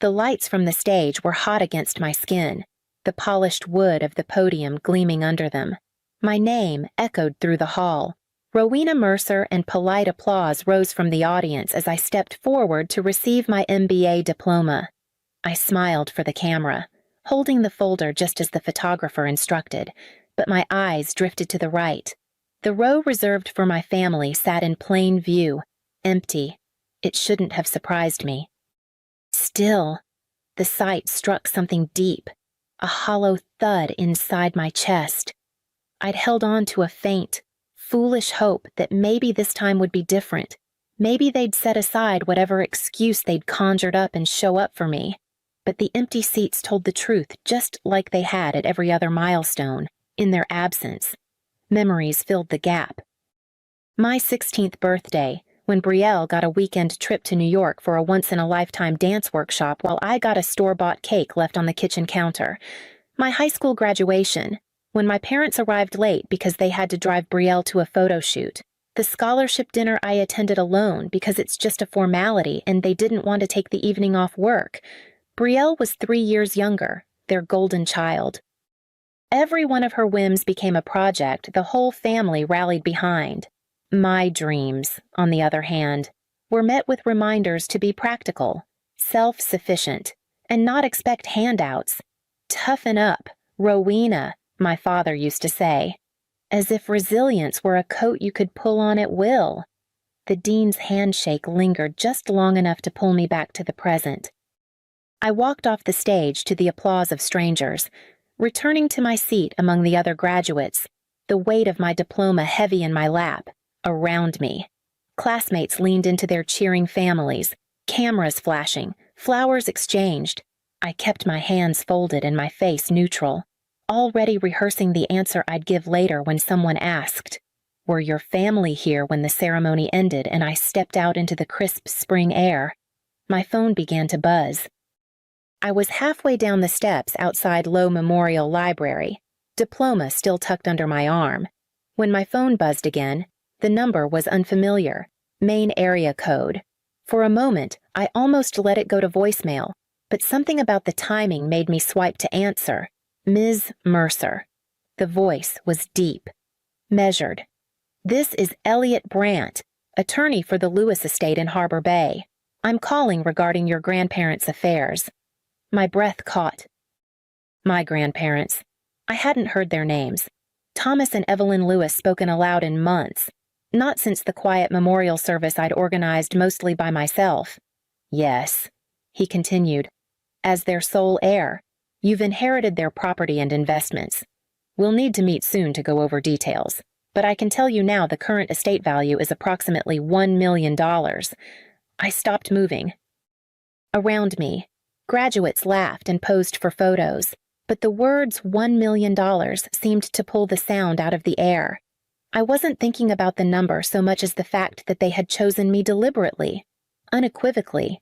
The lights from the stage were hot against my skin, the polished wood of the podium gleaming under them. My name echoed through the hall. Rowena Mercer, and polite applause rose from the audience as I stepped forward to receive my MBA diploma. I smiled for the camera, holding the folder just as the photographer instructed, but my eyes drifted to the right. The row reserved for my family sat in plain view, empty. It shouldn't have surprised me. Still, the sight struck something deep, a hollow thud inside my chest. I'd held on to a faint, foolish hope that maybe this time would be different. Maybe they'd set aside whatever excuse they'd conjured up and show up for me. But the empty seats told the truth just like they had at every other milestone, in their absence. Memories filled the gap. My 16th birthday, when Brielle got a weekend trip to New York for a once-in-a-lifetime dance workshop while I got a store-bought cake left on the kitchen counter. My high school graduation, when my parents arrived late because they had to drive Brielle to a photo shoot. The scholarship dinner I attended alone because it's just a formality and they didn't want to take the evening off work. Brielle was 3 years younger, their golden child. Every one of her whims became a project the whole family rallied behind. My dreams, on the other hand, were met with reminders to be practical, self-sufficient, and not expect handouts. Toughen up, Rowena, my father used to say, as if resilience were a coat you could pull on at will. The dean's handshake lingered just long enough to pull me back to the present. I walked off the stage to the applause of strangers, returning to my seat among the other graduates, the weight of my diploma heavy in my lap, around me. Classmates leaned into their cheering families, cameras flashing, flowers exchanged. I kept my hands folded and my face neutral, already rehearsing the answer I'd give later when someone asked, "Were your family here when the ceremony ended?" and I stepped out into the crisp spring air. My phone began to buzz. I was halfway down the steps outside Low Memorial Library, diploma still tucked under my arm. When my phone buzzed again, the number was unfamiliar, main area code. For a moment, I almost let it go to voicemail, but something about the timing made me swipe to answer. Ms. Mercer. The voice was deep, measured. "This is Elliot Brandt, attorney for the Lewis estate in Harbor Bay. I'm calling regarding your grandparents' affairs." My breath caught. My grandparents. I hadn't heard their names. Thomas and Evelyn Lewis spoken aloud in months, not since the quiet memorial service I'd organized mostly by myself. "Yes," he continued, "as their sole heir, you've inherited their property and investments. We'll need to meet soon to go over details, but I can tell you now the current estate value is approximately $1 million. I stopped moving. Around me, graduates laughed and posed for photos, but the words $1 million seemed to pull the sound out of the air. I wasn't thinking about the number so much as the fact that they had chosen me deliberately, unequivocally.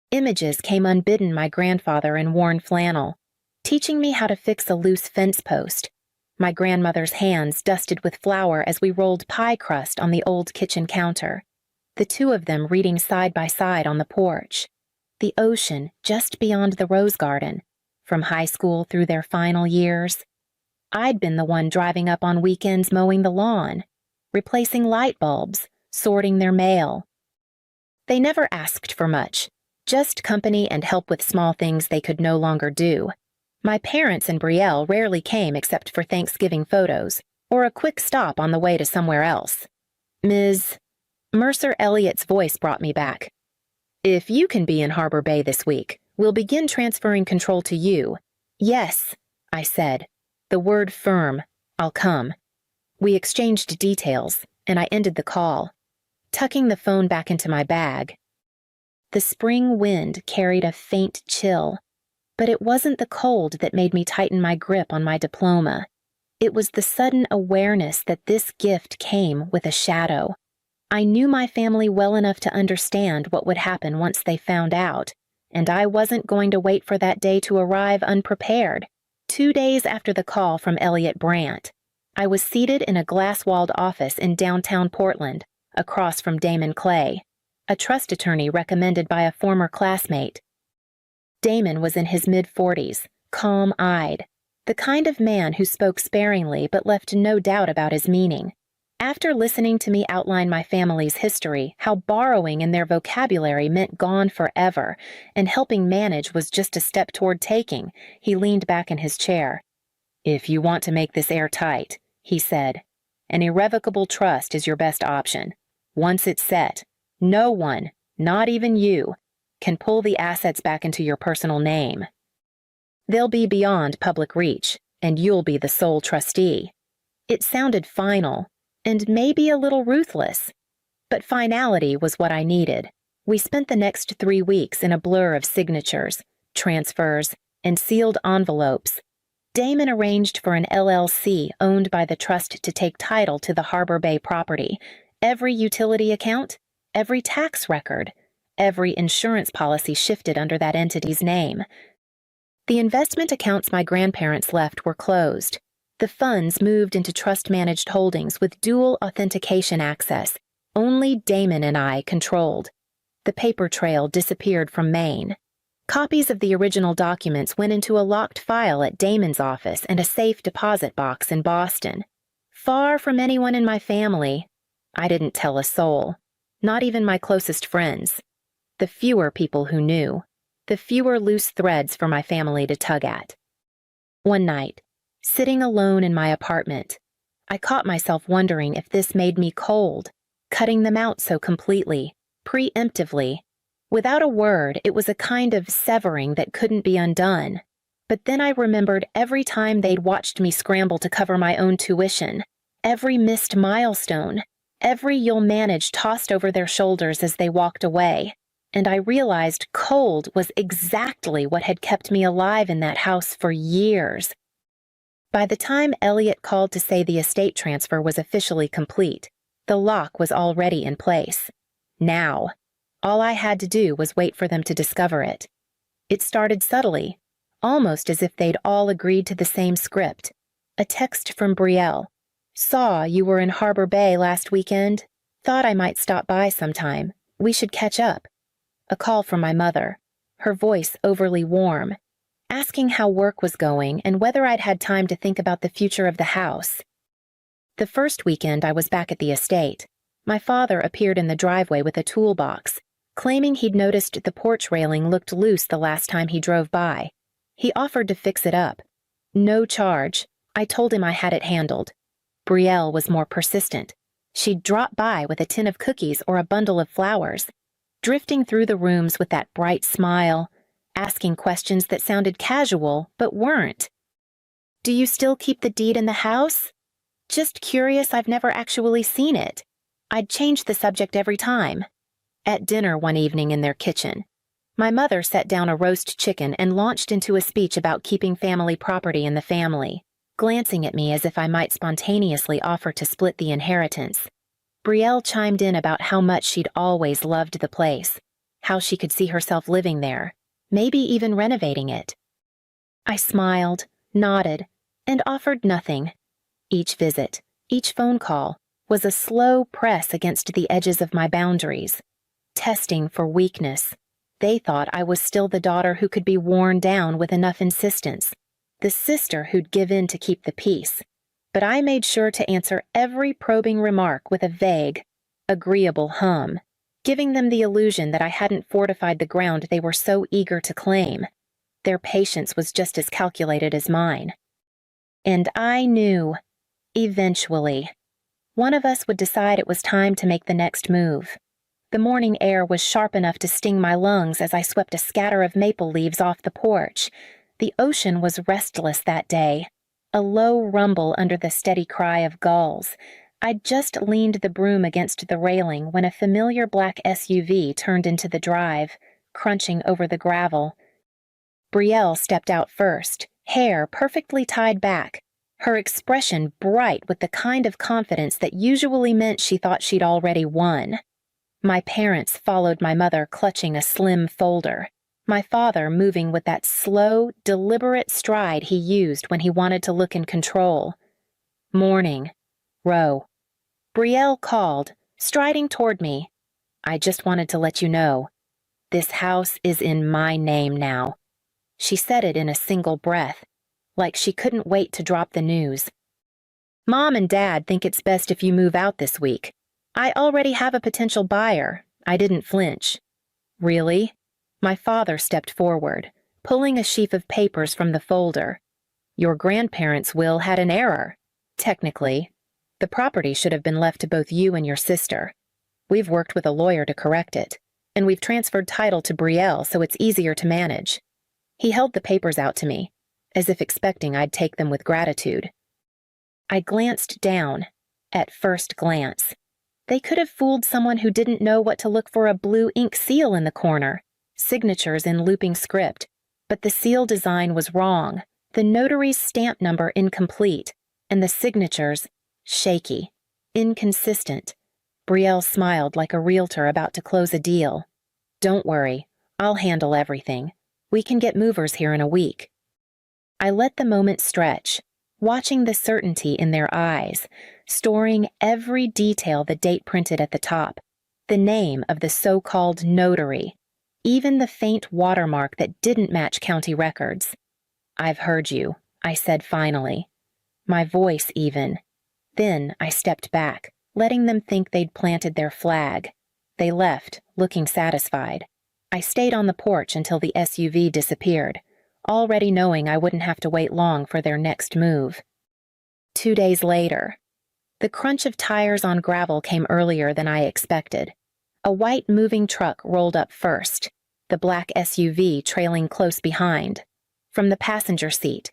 Images came unbidden my grandfather in worn flannel, teaching me how to fix a loose fence post. My grandmother's hands dusted with flour as we rolled pie crust on the old kitchen counter. The two of them reading side by side on the porch. The ocean just beyond the rose garden, from high school through their final years. I'd been the one driving up on weekends mowing the lawn, replacing light bulbs, sorting their mail. They never asked for much, just company and help with small things they could no longer do. My parents and Brielle rarely came except for Thanksgiving photos, or a quick stop on the way to somewhere else. Ms. Mercer Elliott's voice brought me back. "If you can be in Harbor Bay this week, we'll begin transferring control to you." "Yes," I said. The word firm. "I'll come." We exchanged details, and I ended the call, tucking the phone back into my bag. The spring wind carried a faint chill, but it wasn't the cold that made me tighten my grip on my diploma. It was the sudden awareness that this gift came with a shadow. I knew my family well enough to understand what would happen once they found out, and I wasn't going to wait for that day to arrive unprepared. 2 days after the call from Elliot Brandt, I was seated in a glass-walled office in downtown Portland, across from Damon Clay, a trust attorney recommended by a former classmate. Damon was in his mid-40s, calm-eyed, the kind of man who spoke sparingly but left no doubt about his meaning. After listening to me outline my family's history, how borrowing in their vocabulary meant gone forever, and helping manage was just a step toward taking, he leaned back in his chair. "If you want to make this airtight," he said, "an irrevocable trust is your best option. Once it's set, no one, not even you, can pull the assets back into your personal name. They'll be beyond public reach, and you'll be the sole trustee." It sounded final, and maybe a little ruthless, but finality was what I needed. We spent the next 3 weeks in a blur of signatures, transfers, and sealed envelopes. Damon arranged for an LLC owned by the trust to take title to the Harbor Bay property, every utility account, every tax record, every insurance policy shifted under that entity's name. The investment accounts my grandparents left were closed. The funds moved into trust-managed holdings with dual authentication access. Only Damon and I controlled. The paper trail disappeared from Maine. Copies of the original documents went into a locked file at Damon's office and a safe deposit box in Boston. Far from anyone in my family, I didn't tell a soul, not even my closest friends. The fewer people who knew, the fewer loose threads for my family to tug at. One night, sitting alone in my apartment, I caught myself wondering if this made me cold, cutting them out so completely, preemptively. Without a word, it was a kind of severing that couldn't be undone. But then I remembered every time they'd watched me scramble to cover my own tuition, every missed milestone, every "you'll manage" tossed over their shoulders as they walked away, and I realized cold was exactly what had kept me alive in that house for years. By the time Elliot called to say the estate transfer was officially complete, the lock was already in place. Now, all I had to do was wait for them to discover it. It started subtly, almost as if they'd all agreed to the same script. A text from Brielle. "Saw you were in Harbor Bay last weekend. Thought I might stop by sometime. We should catch up." A call from my mother, her voice overly warm, asking how work was going and whether I'd had time to think about the future of the house. The first weekend I was back at the estate, my father appeared in the driveway with a toolbox, claiming he'd noticed the porch railing looked loose the last time he drove by. He offered to fix it up. No charge. I told him I had it handled. Brielle was more persistent. She'd drop by with a tin of cookies or a bundle of flowers, drifting through the rooms with that bright smile, asking questions that sounded casual but weren't. "Do you still keep the deed in the house?" "Just curious, I've never actually seen it." I'd change the subject every time. At dinner one evening in their kitchen, my mother set down a roast chicken and launched into a speech about keeping family property in the family, glancing at me as if I might spontaneously offer to split the inheritance. Brielle chimed in about how much she'd always loved the place, how she could see herself living there, maybe even renovating it. I smiled, nodded, and offered nothing. Each visit, each phone call, was a slow press against the edges of my boundaries, testing for weakness. They thought I was still the daughter who could be worn down with enough insistence, the sister who'd give in to keep the peace. But I made sure to answer every probing remark with a vague, agreeable hum, giving them the illusion that I hadn't fortified the ground they were so eager to claim. Their patience was just as calculated as mine. And I knew, eventually, one of us would decide it was time to make the next move. The morning air was sharp enough to sting my lungs as I swept a scatter of maple leaves off the porch. The ocean was restless that day, a low rumble under the steady cry of gulls. I'd just leaned the broom against the railing when a familiar black SUV turned into the drive, crunching over the gravel. Brielle stepped out first, hair perfectly tied back, her expression bright with the kind of confidence that usually meant she thought she'd already won. My parents followed my mother clutching a slim folder, my father moving with that slow, deliberate stride he used when he wanted to look in control. "Morning. Row." Brielle called, striding toward me. "I just wanted to let you know. This house is in my name now. She said it in a single breath, like she couldn't wait to drop the news. Mom and Dad think it's best if you move out this week. I already have a potential buyer. I didn't flinch. Really? My father stepped forward, pulling a sheaf of papers from the folder. Your grandparents' will had an error. Technically, the property should have been left to both you and your sister. We've worked with a lawyer to correct it, and we've transferred title to Brielle so it's easier to manage. He held the papers out to me, as if expecting I'd take them with gratitude. I glanced down, at first glance. They could have fooled someone who didn't know what to look for: a blue ink seal in the corner, signatures in looping script, but the seal design was wrong, the notary's stamp number incomplete, and the signatures shaky, inconsistent. Brielle smiled like a realtor about to close a deal. Don't worry, I'll handle everything. We can get movers here in a week. I let the moment stretch, watching the certainty in their eyes, storing every detail the date printed at the top, the name of the so-called notary, even the faint watermark that didn't match county records. I've heard you, I said finally, my voice even. Then I stepped back, letting them think they'd planted their flag. They left, looking satisfied. I stayed on the porch until the SUV disappeared, already knowing I wouldn't have to wait long for their next move. 2 days later, the crunch of tires on gravel came earlier than I expected. A white moving truck rolled up first, the black SUV trailing close behind. From the passenger seat,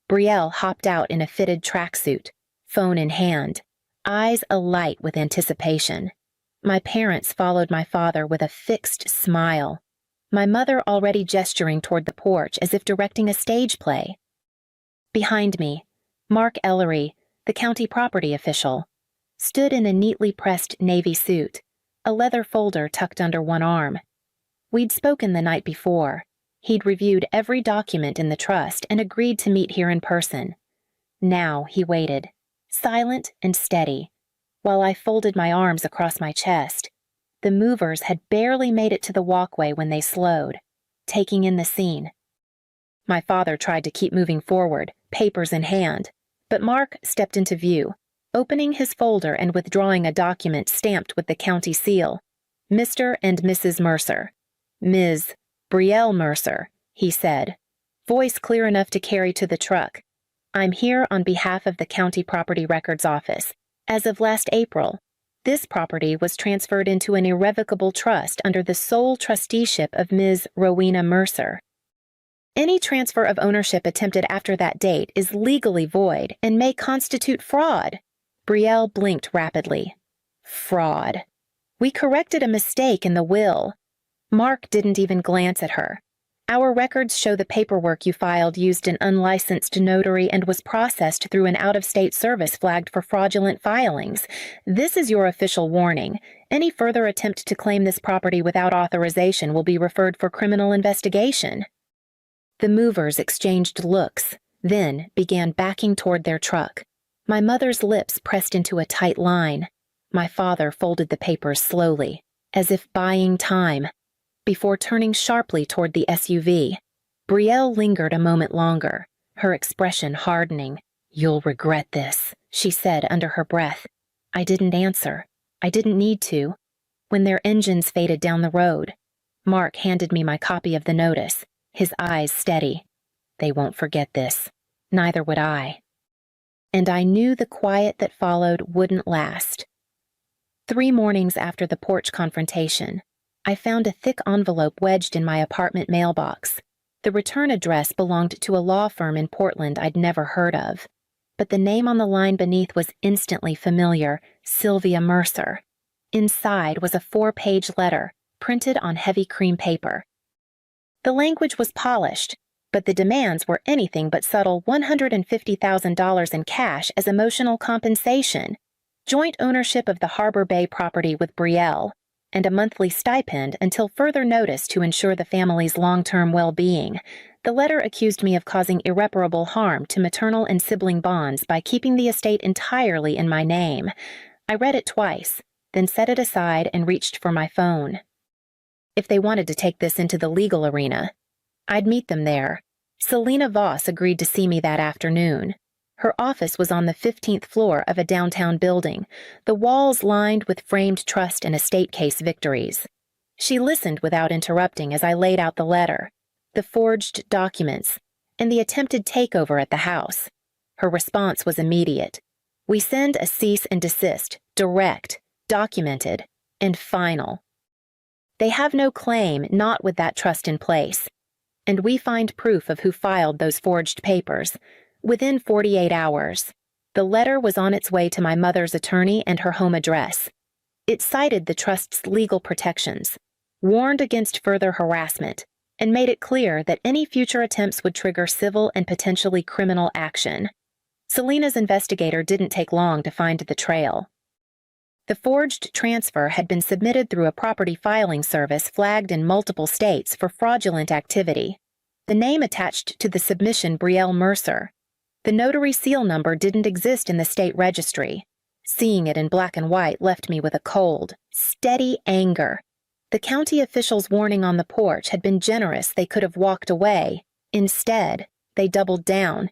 Brielle hopped out in a fitted tracksuit, phone in hand, eyes alight with anticipation. My parents followed my father with a fixed smile, my mother already gesturing toward the porch as if directing a stage play. Behind me, Mark Ellery, the county property official, stood in a neatly pressed navy suit, a leather folder tucked under one arm. We'd spoken the night before. He'd reviewed every document in the trust and agreed to meet here in person. Now he waited, silent and steady, while I folded my arms across my chest. The movers had barely made it to the walkway when they slowed, taking in the scene. My father tried to keep moving forward, papers in hand, but Mark stepped into view, opening his folder and withdrawing a document stamped with the county seal. Mr. and Mrs. Mercer. Ms. Brielle Mercer, he said, voice clear enough to carry to the truck. I'm here on behalf of the County Property Records Office. As of last April, this property was transferred into an irrevocable trust under the sole trusteeship of Ms. Rowena Mercer. Any transfer of ownership attempted after that date is legally void and may constitute fraud. Brielle blinked rapidly. Fraud. We corrected a mistake in the will. Mark didn't even glance at her. Our records show the paperwork you filed used an unlicensed notary and was processed through an out-of-state service flagged for fraudulent filings. This is your official warning. Any further attempt to claim this property without authorization will be referred for criminal investigation. The movers exchanged looks, then began backing toward their truck. My mother's lips pressed into a tight line. My father folded the papers slowly, as if buying time, before turning sharply toward the SUV. Brielle lingered a moment longer, her expression hardening. You'll regret this, she said under her breath. I didn't answer. I didn't need to. When their engines faded down the road, Mark handed me my copy of the notice, his eyes steady. They won't forget this. Neither would I. And I knew the quiet that followed wouldn't last. 3 mornings after the porch confrontation, I found a thick envelope wedged in my apartment mailbox. The return address belonged to a law firm in Portland I'd never heard of, but the name on the line beneath was instantly familiar: Sylvia Mercer. Inside was a 4-page letter, printed on heavy cream paper. The language was polished, but the demands were anything but subtle: $150,000 in cash as emotional compensation, joint ownership of the Harbor Bay property with Brielle, and a monthly stipend until further notice to ensure the family's long-term well-being. The letter accused me of causing irreparable harm to maternal and sibling bonds by keeping the estate entirely in my name. I read it twice, then set it aside and reached for my phone. If they wanted to take this into the legal arena, I'd meet them there, Selena Voss agreed to see me that afternoon. Her office was on the 15th floor of a downtown building, the walls lined with framed trust and estate case victories. She listened without interrupting as I laid out the letter, the forged documents, and the attempted takeover at the house. Her response was immediate. We send a cease and desist, direct, documented, and final. They have no claim not with that trust in place. And we find proof of who filed those forged papers. Within 48 hours, the letter was on its way to my mother's attorney and her home address. It cited the trust's legal protections, warned against further harassment, and made it clear that any future attempts would trigger civil and potentially criminal action. Selena's investigator didn't take long to find the trail. The forged transfer had been submitted through a property filing service flagged in multiple states for fraudulent activity. The name attached to the submission Brielle Mercer. The notary seal number didn't exist in the state registry. Seeing it in black and white left me with a cold, steady anger. The county officials' warning on the porch had been generous. They could have walked away. Instead, they doubled down.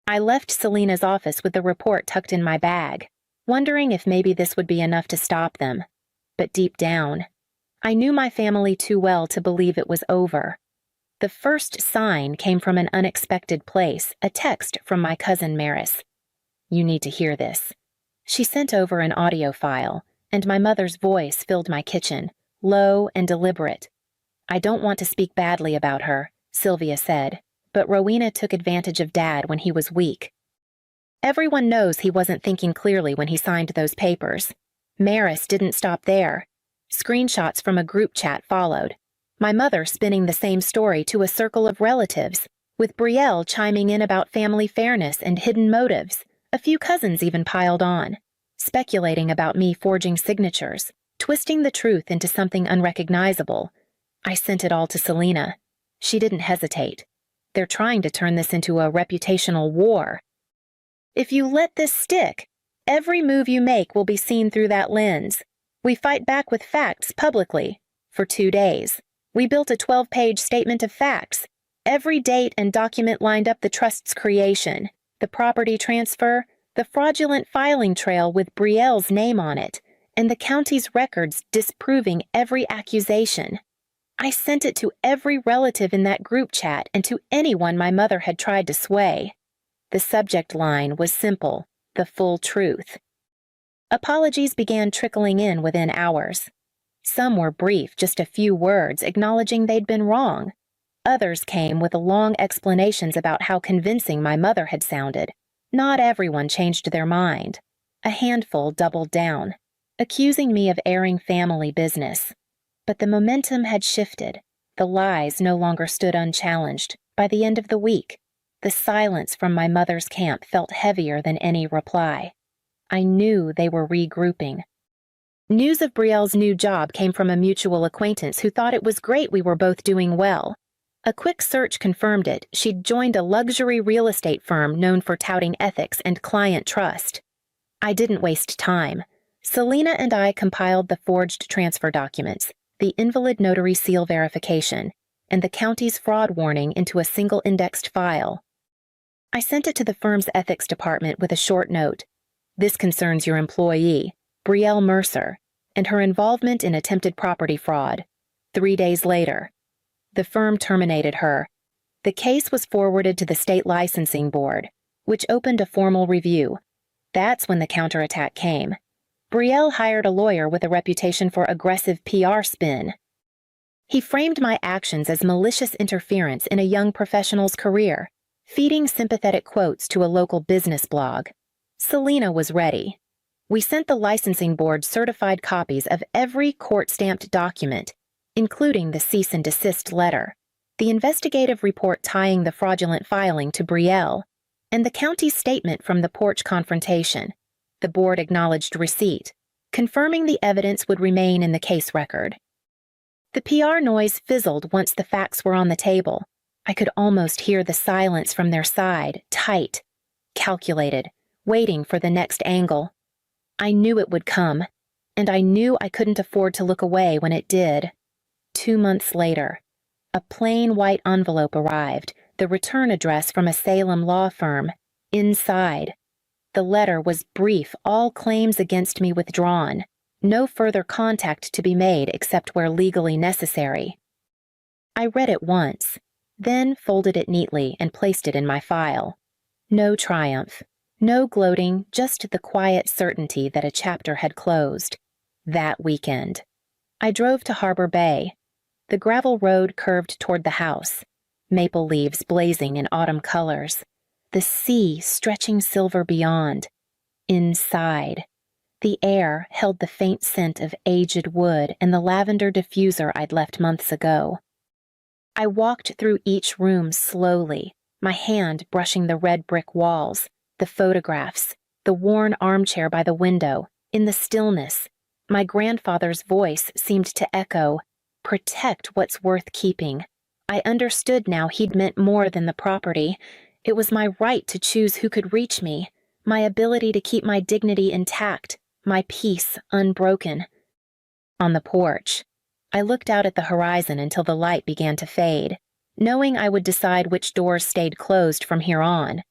I left Selena's office with the report tucked in my bag, wondering if maybe this would be enough to stop them. But deep down, I knew my family too well to believe it was over. The first sign came from an unexpected place, a text from my cousin Maris. "You need to hear this." She sent over an audio file, and my mother's voice filled my kitchen, low and deliberate. "I don't want to speak badly about her," Sylvia said, "but Rowena took advantage of Dad when he was weak. Everyone knows he wasn't thinking clearly when he signed those papers. Maris didn't stop there. Screenshots from a group chat followed. My mother spinning the same story to a circle of relatives, with Brielle chiming in about family fairness and hidden motives. A few cousins even piled on, speculating about me forging signatures, twisting the truth into something unrecognizable. I sent it all to Selena. She didn't hesitate. They're trying to turn this into a reputational war. If you let this stick, every move you make will be seen through that lens. We fight back with facts publicly. For 2 days, we built a 12-page statement of facts. Every date and document lined up the trust's creation, the property transfer, the fraudulent filing trail with Brielle's name on it, and the county's records disproving every accusation. I sent it to every relative in that group chat and to anyone my mother had tried to sway. The subject line was simple, the full truth. Apologies began trickling in within hours. Some were brief, just a few words acknowledging they'd been wrong. Others came with long explanations about how convincing my mother had sounded. Not everyone changed their mind. A handful doubled down, accusing me of airing family business. But the momentum had shifted. The lies no longer stood unchallenged. By the end of the week, the silence from my mother's camp felt heavier than any reply. I knew they were regrouping. News of Brielle's new job came from a mutual acquaintance who thought it was great we were both doing well. A quick search confirmed it. She'd joined a luxury real estate firm known for touting ethics and client trust. I didn't waste time. Selena and I compiled the forged transfer documents, the invalid notary seal verification, and the county's fraud warning into a single indexed file. I sent it to the firm's ethics department with a short note. "This concerns your employee, Brielle Mercer, and her involvement in attempted property fraud." 3 days later, the firm terminated her. The case was forwarded to the state licensing board, which opened a formal review. That's when the counterattack came. Brielle hired a lawyer with a reputation for aggressive PR spin. He framed my actions as malicious interference in a young professional's career, feeding sympathetic quotes to a local business blog. Selena was ready. We sent the licensing board certified copies of every court-stamped document, including the cease and desist letter, the investigative report tying the fraudulent filing to Brielle, and the county's statement from the porch confrontation. The board acknowledged receipt, confirming the evidence would remain in the case record. The PR noise fizzled once the facts were on the table. I could almost hear the silence from their side, tight, calculated, waiting for the next angle. I knew it would come, and I knew I couldn't afford to look away when it did. 2 months later, a plain white envelope arrived, the return address from a Salem law firm, inside. The letter was brief, all claims against me withdrawn, no further contact to be made except where legally necessary. I read it once, then folded it neatly and placed it in my file. No triumph, no gloating, just the quiet certainty that a chapter had closed. That weekend. I drove to Harbor Bay. The gravel road curved toward the house, maple leaves blazing in autumn colors, the sea stretching silver beyond. Inside. The air held the faint scent of aged wood and the lavender diffuser I'd left months ago. I walked through each room slowly, my hand brushing the red brick walls, the photographs, the worn armchair by the window. In the stillness, my grandfather's voice seemed to echo, "Protect what's worth keeping." I understood now he'd meant more than the property. It was my right to choose who could reach me, my ability to keep my dignity intact, my peace unbroken. On the porch, I looked out at the horizon until the light began to fade, knowing I would decide which doors stayed closed from here on,